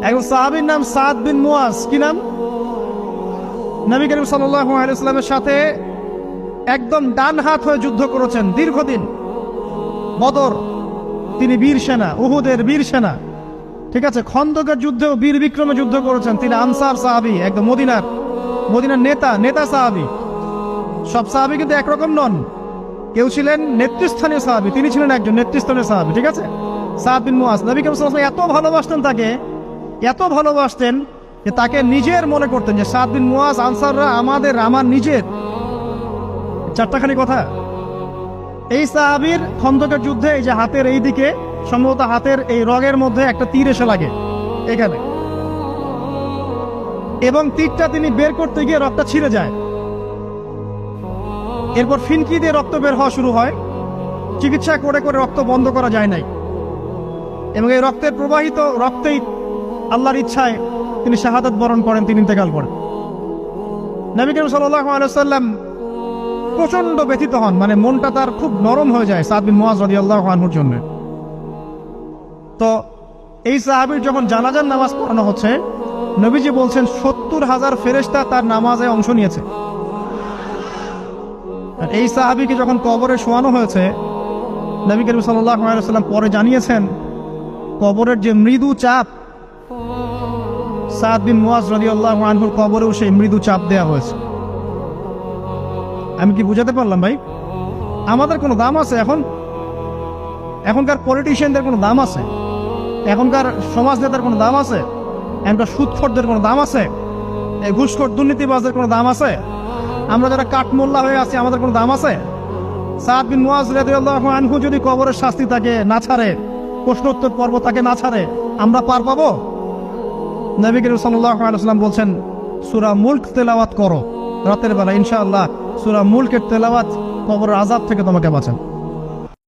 একজন সাহাবীর নাম সাদ বিন মুয়াজ। কি নাম? নবী করিম সাল্লাল্লাহু আলাইহি ওয়াসাল্লামের সাথে একদম ডান হাত হয়ে যুদ্ধ করেছেন দীর্ঘদিন। বদর তিনি বীর সেনা, উহুদের বীর সেনা, ঠিক আছে। খন্দকের যুদ্ধেও বীর বিক্রমে যুদ্ধ করেছেন। তিনি আনসার সাহাবী, একদম মদিনার নেতা সাহাবী। সব সাহাবী কিন্তু একরকম নন। কেউ ছিলেন নেতৃস্থানীয় সাহাবী, তিনি ছিলেন একজন নেতৃস্থানীয় সাহাবী, ঠিক আছে। সাদ বিন মুয়াজ নবী করিম সাল্লাল্লাহু আলাইহি ওয়াসাল্লাম এত ভালোবাসতেন তাকে, এত ভালোবাসতেন যে তাকে নিজের মনে করতেন যে সাদ বিন মুয়াজ আনসাররা আমার নিজের। চারটাখানি কথা। এই সাহাবীর খন্দকের যুদ্ধে এই যে হাতের এই দিকে, সম্ভবত হাতের এই রগের মধ্যে একটা তীর এসে লাগে এখানে, এবং তীরটা তিনি বের করতে গিয়ে রক্তটা ছিঁড়ে যায়। এরপর ফিনকি দিয়ে রক্ত বের হওয়া শুরু হয়। চিকিৎসা করে করে রক্ত বন্ধ করা যায় নাই, এবং এই রক্তের প্রবাহিত রক্তেই আল্লাহর ইচ্ছায় তিনি শাহাদাত বরণ করেন, তিনি ইন্তেকাল করেন। নবী করিম সাল্লাল্লাহু আলাইহি ওয়াসাল্লাম প্রচন্ড ব্যথিত হন, মানে মনটা তার খুব নরম হয়ে যায় সাদ বিন মুয়াজ রাদিয়াল্লাহু আনহুর জন্য। তো এই সাহাবীর যখন জানাজার নামাজ পড়ানো হচ্ছে, নবীজি বলছেন 70,000 ফেরেশতা তার নামাজে অংশ নিয়েছে। আর এই সাহাবীকে যখন কবরে শোয়ানো হয়েছে, নবী করিম সাল্লাল্লাহু আলাইহি ওয়াসাল্লাম পরে জানিয়েছেন কবরের যে মৃদু চাপ, সাদ বিন মুয়াজ রাদিয়াল্লাহু আনহুর কবরেও সেই মৃদু চাপ দেয়া হয়েছে। আমি কি বুঝাতে পারলাম ভাই? আমাদের কোনো দাম আছে এখনকার পলিটিশিয়ানদের কোনো দাম আছে? এখনকার সমাজ নেতার কোনো দাম আছে? এখনকার সুদখোরদের কোনো দাম আছে? এই ঘুষখোর দুর্নীতিবাজদের কোনো দাম আছে? আমরা যারা কাঠমোল্লা হয়ে আছি, আমাদের কোনো দাম আছে? সাদ বিন মুয়াজ রাদিয়াল্লাহু আনহু যদি কবরের শাস্তি তাকে না ছাড়ে, প্রশ্নোত্তর পর্ব তাকে না ছাড়ে, আমরা পার পাবো? নবী করিম সাল্লাল্লাহু আলাইহি ওয়াসাল্লাম বলছেন সূরা মুলক তেলাওয়াত করো রাতের বেলা, ইনশাআল্লাহ সূরা মুলকের তেলাওয়াত কবরের আযাব থেকে তোমাকে বাঁচান।